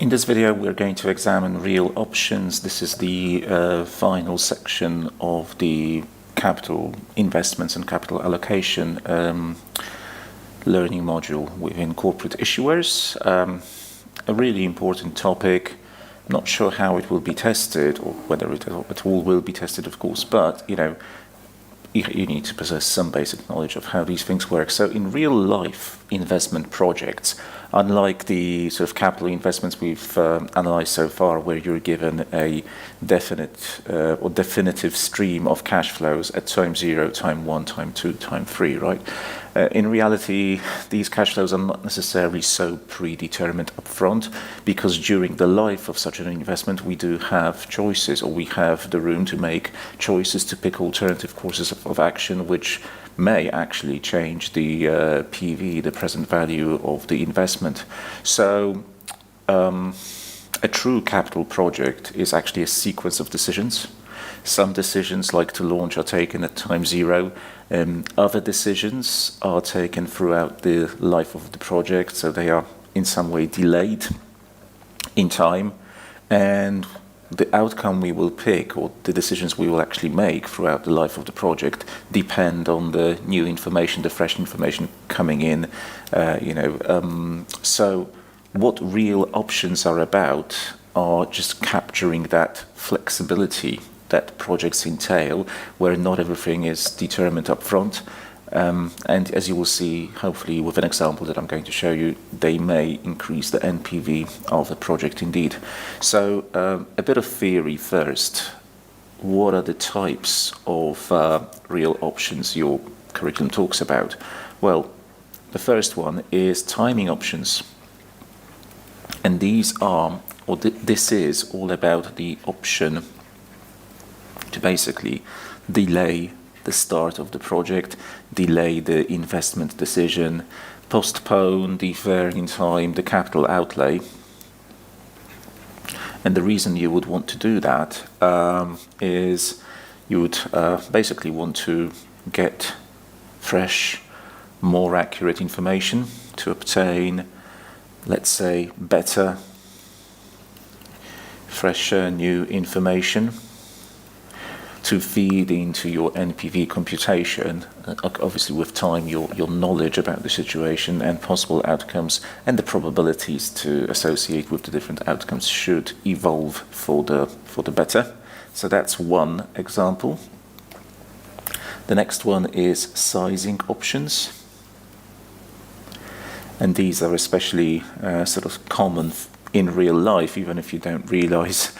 In this video, we're going to examine real options. This is the final section of the capital investments and capital allocation learning module within corporate issuers. A really important topic. Not sure how it will be tested or whether it at all will be tested, of course, but you need to possess some basic knowledge of how these things work. So in real life investment projects, unlike the sort of capital investments we've analyzed so far, where you're given a definite or definitive stream of cash flows at time 0, time 1, time 2, time 3, right? In reality, these cash flows are not necessarily so predetermined upfront, because during the life of such an investment, we do have choices, or we have the room to make choices to pick alternative courses of action, which may actually change the PV, the present value of the investment. So a true capital project is actually a sequence of decisions. Some decisions, like to launch, are taken at time 0. Other decisions are taken throughout the life of the project, so they are in some way delayed in time. And the outcome we will pick, or the decisions we will actually make throughout the life of the project, depend on the new information, the fresh information coming in. So what real options are about are just capturing that flexibility that projects entail, where not everything is determined up front. And as you will see, hopefully with an example that I'm going to show you, they may increase the NPV of the project indeed. So a bit of theory first. What are the types of real options your curriculum talks about? Well, the first one is timing options. And these are, or this is all about the option to basically delay the start of the project, delay the investment decision, postpone, defer in time the capital outlay. And the reason you would want to do that is you would basically want to get fresh, more accurate information to obtain, let's say, better, fresher, new information to feed into your NPV computation. Obviously with time, your knowledge about the situation and possible outcomes and the probabilities to associate with the different outcomes should evolve for the better. So that's one example. The next one is sizing options. And these are especially sort of common in real life, even if you don't realize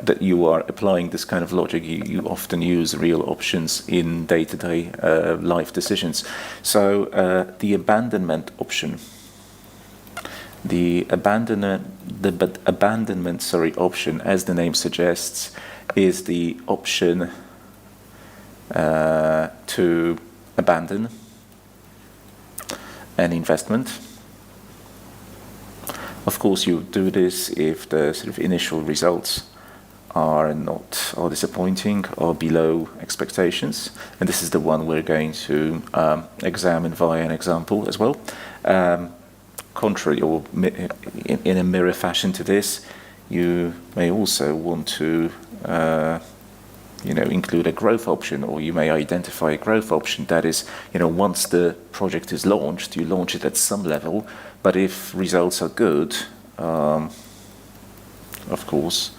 that you are applying this kind of logic. You often use real options in day-to-day life decisions. So the abandonment option. The abandonment option, as the name suggests, is the option to abandon an investment. Of course, you do this if the sort of initial results are disappointing or below expectations, and this is the one we're going to examine via an example as well. Contrary, or in a mirror fashion to this, you may also want to include a growth option, or you may identify a growth option that is, once the project is launched, you launch it at some level, but if results are good, of course,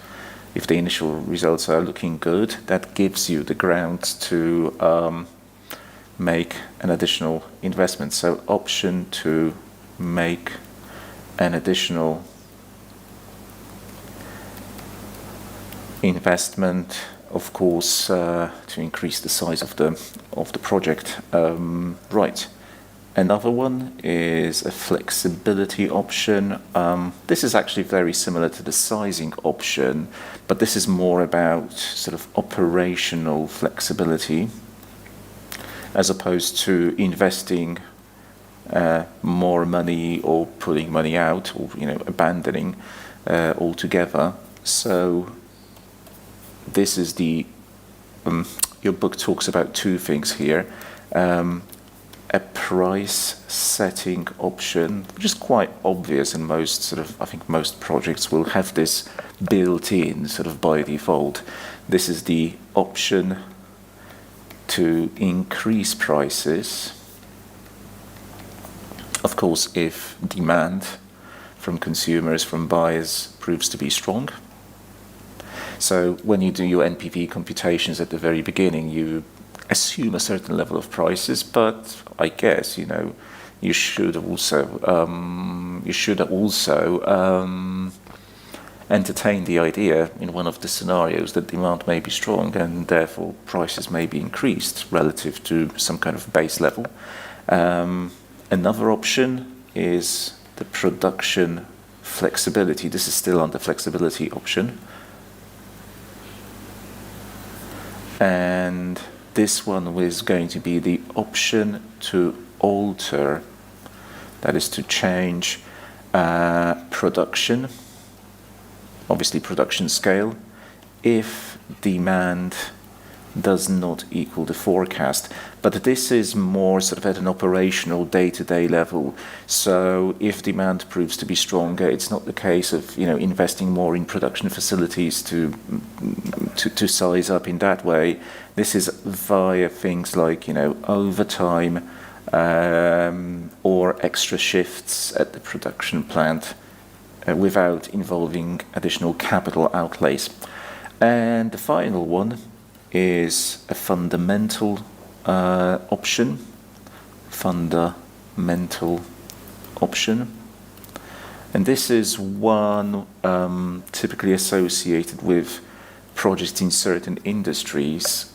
if the initial results are looking good, that gives you the grounds to make an additional investment. So option to make an additional investment, of course, to increase the size of the project. Right. Another one is a flexibility option. This is actually very similar to the sizing option, but this is more about sort of operational flexibility, as opposed to investing more money or pulling money out, or abandoning altogether. So this is the your book talks about two things here. a price setting option, which is quite obvious, and I think most projects will have this built in sort of by default. This is the option to increase prices, of course, if demand from consumers, from buyers, proves to be strong. So when you do your NPV computations at the very beginning, you assume a certain level of prices, but I guess you should also entertain the idea in one of the scenarios that demand may be strong and therefore prices may be increased relative to some kind of base level. Another option is the production flexibility. This is still under flexibility option. And this one is going to be the option to alter, that is to change production, obviously production scale, if demand does not equal the forecast. But this is more sort of at an operational day-to-day level. So if demand proves to be stronger, it's not the case of investing more in production facilities to size up in that way. This is via things like overtime or extra shifts at the production plant without involving additional capital outlays. And the final one is a fundamental option. Fundamental option. And this is one typically associated with projects in certain industries.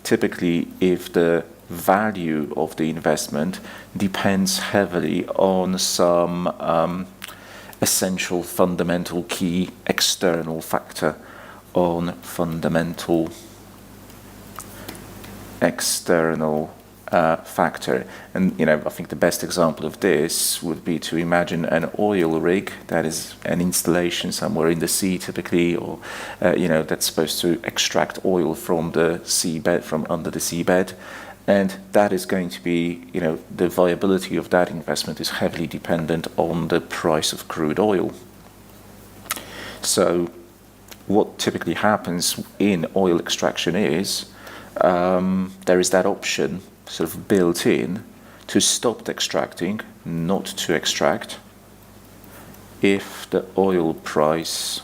Typically, if the value of the investment depends heavily on some essential, fundamental, key external factor, on fundamental external factor. And I think the best example of this would be to imagine an oil rig that is an installation somewhere in the sea typically, or that's supposed to extract oil from the seabed, from under the seabed. And that is going to be, the viability of that investment is heavily dependent on the price of crude oil. So what typically happens in oil extraction is there is that option sort of built in to stop extracting, not to extract, if the oil price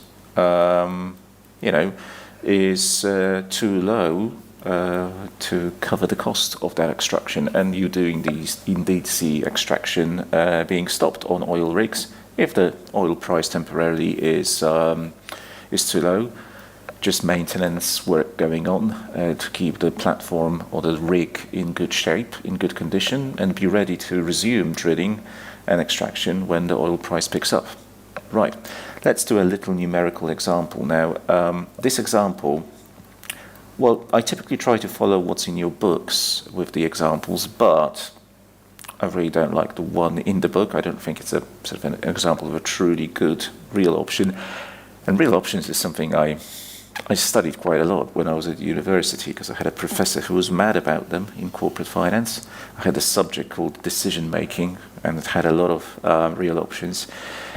is too low to cover the cost of that extraction, and you indeed see extraction being stopped on oil rigs if the oil price temporarily is too low. Just maintenance work going on to keep the platform or the rig in good shape, in good condition, and be ready to resume drilling and extraction when the oil price picks up. Right, let's do a little numerical example now. This example, well, I typically try to follow what's in your books with the examples, but I really don't like the one in the book. I don't think it's a sort of an example of a truly good real option. And real options is something I studied quite a lot when I was at university, because I had a professor who was mad about them in corporate finance. I had a subject called decision making, and it had a lot of real options.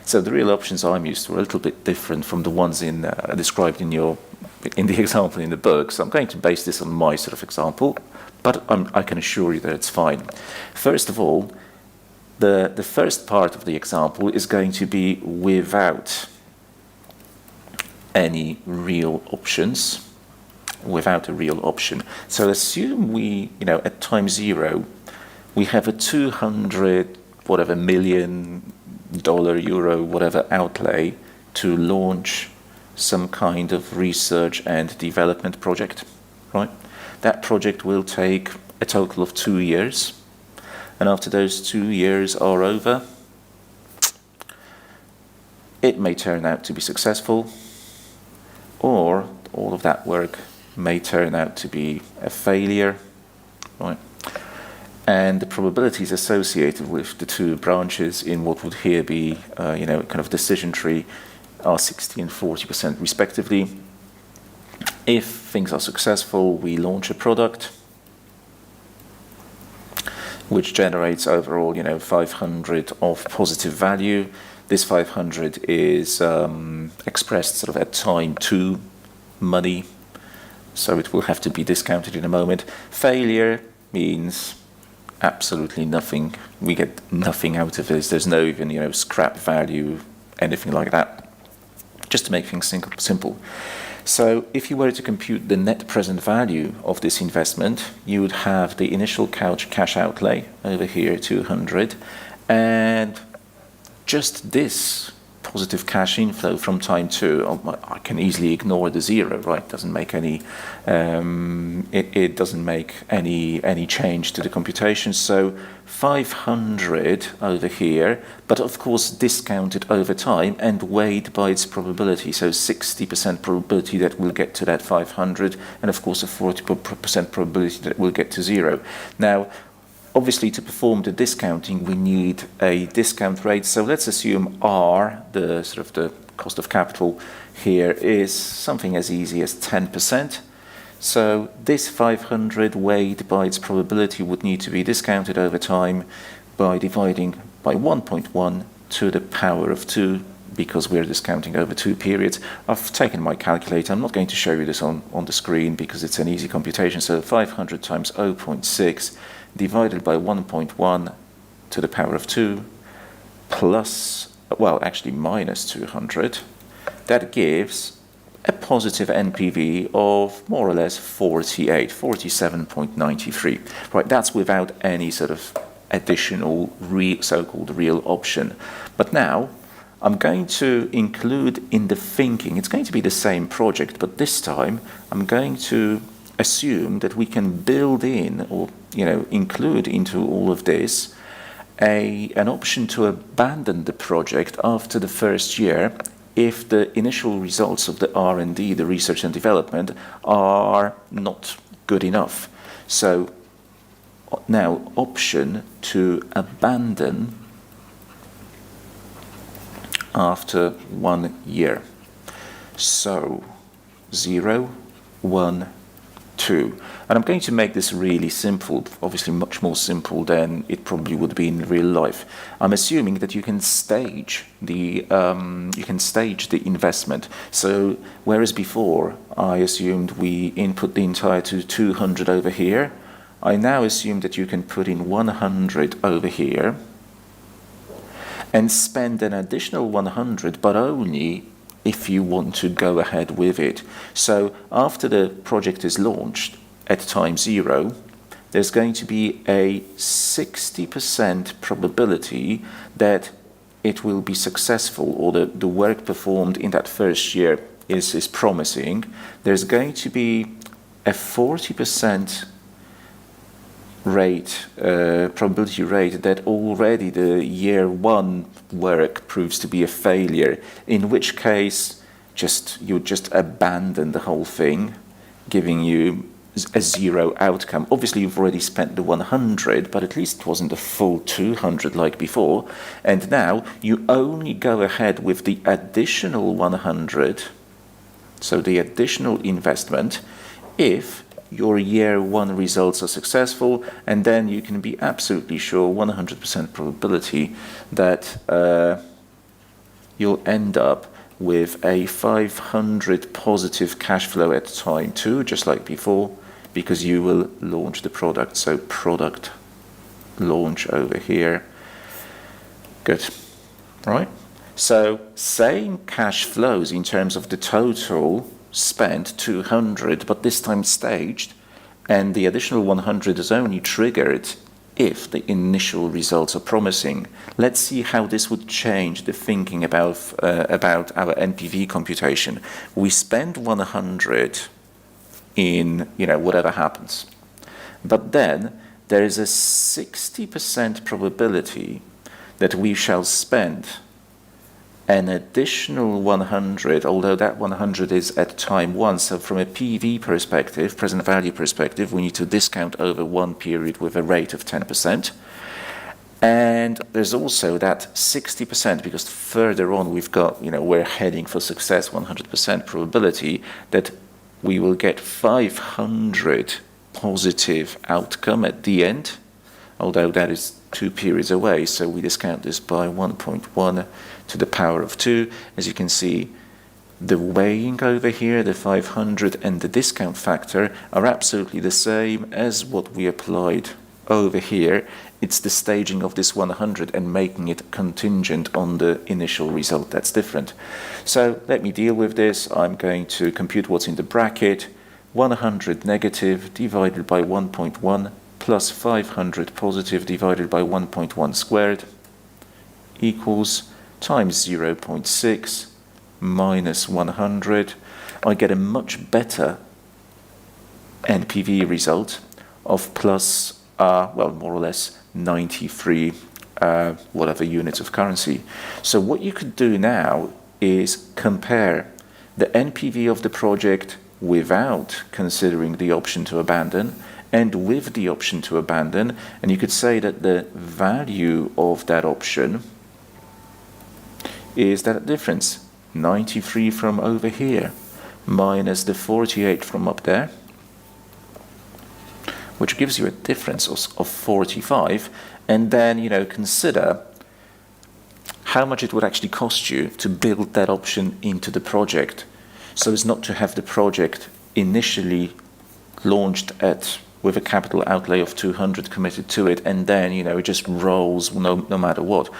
So the real options I'm used to are a little bit different from the ones described in the example in the book. So I'm going to base this on my sort of example, but I can assure you that it's fine. First of all, the first part of the example is going to be without any real options, without a real option. So assume we, at time zero, we have a $200 million, euro, whatever outlay to launch some kind of research and development project, right? That project will take a total of 2 years. And after those 2 years are over, it may turn out to be successful, or all of that work may turn out to be a failure, right? And the probabilities associated with the two branches in what would here be, kind of decision tree are 60 and 40% respectively. If things are successful, we launch a product. which generates overall, 500 of positive value. This 500 is expressed sort of at time 2 money, so it will have to be discounted in a moment. Failure means absolutely nothing. We get nothing out of this. There's no even, scrap value, anything like that. Just to make things simple. So if you were to compute the net present value of this investment, you would have the initial cash outlay over here, 200, and just this positive cash inflow from time 2, I can easily ignore the 0, right? Doesn't make any, it doesn't make any change to the computation. So 500 over here, but of course discounted over time and weighed by its probability. So 60% probability that we'll get to that 500, and of course a 40% probability that we'll get to 0. Now, obviously, to perform the discounting, we need a discount rate. So let's assume R, the cost of capital here, is something as easy as 10%. So this 500 weighed by its probability would need to be discounted over time by dividing by 1.1 to the power of 2, because we're discounting over 2 periods. I've taken my calculator. I'm not going to show you this on the screen because it's an easy computation. So 500 times 0.6 divided by 1.1 to the power of 2 plus, well, actually minus 200. That gives a positive NPV of more or less 47.93. Right, that's without any sort of additional so-called real option. But now I'm going to include in the thinking, it's going to be the same project, but this time I'm going to assume that we can build in, or include into all of this an option to abandon the project after the first year if the initial results of the R&D, the research and development, are not good enough. So now option to abandon after 1 year. So 0, 1, 2. And I'm going to make this really simple, obviously much more simple than it probably would be in real life. I'm assuming that you can stage the investment. So whereas before I assumed we input the entire 200 over here, I now assume that you can put in 100 over here and spend an additional 100, but only if you want to go ahead with it. So after the project is launched at time 0, there's going to be a 60% probability that it will be successful, or the work performed in that first year is promising. There's going to be a 40% probability rate that already the year 1 work proves to be a failure, in which case you just abandon the whole thing, giving you a 0 outcome. Obviously you've already spent the 100, but at least it wasn't a full 200 like before, and now you only go ahead with the additional 100, so the additional investment, if your year 1 results are successful, and then you can be absolutely sure, 100% probability, that you'll end up with a 500 positive cash flow at time 2, just like before, because you will launch the product. So product launch over here. Good, right? So same cash flows in terms of the total spent, 200, but this time staged, and the additional 100 is only triggered if the initial results are promising. Let's see how this would change the thinking about our NPV computation. We spend 100 in whatever happens, but then there is a 60% probability that we shall spend an additional 100, although that 100 is at time 1. So from a PV perspective, present value perspective, we need to discount over 1 period with a rate of 10%. And there's also that 60%, because further on we've got, we're heading for success, 100% probability that we will get 500 positive outcome at the end although that is 2 periods away, so we discount this by 1.1 to the power of 2. As you can see, the weighing over here, the 500 and the discount factor are absolutely the same as what we applied over here. It's the staging of this 100 and making it contingent on the initial result that's different. So let me deal with this. I'm going to compute what's in the bracket. 100 negative divided by 1.1 plus 500 positive divided by 1.1 squared equals times 0.6 minus 100. I get a much better NPV result of plus, well, more or less 93 whatever units of currency. So what you could do now is compare the NPV of the project without considering the option to abandon and with the option to abandon, and you could say that the value of that option is that difference, 93 from over here minus the 48 from up there, which gives you a difference of 45, and then, you know, consider how much it would actually cost you to build that option into the project, so as not to have the project initially launched with a capital outlay of 200 committed to it, and then, you know, it just rolls no matter what.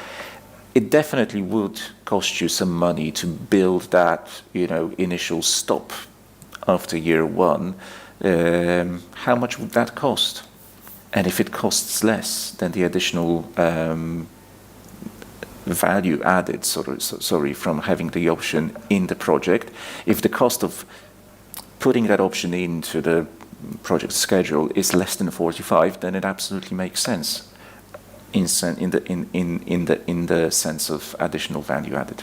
It definitely would cost you some money to build that, you know, initial stop after year one. How much would that cost? And if it costs less than the additional value added, from having the option in the project, if the cost of putting that option into the project schedule is less than 45, then it absolutely makes sense in the sense of additional value added.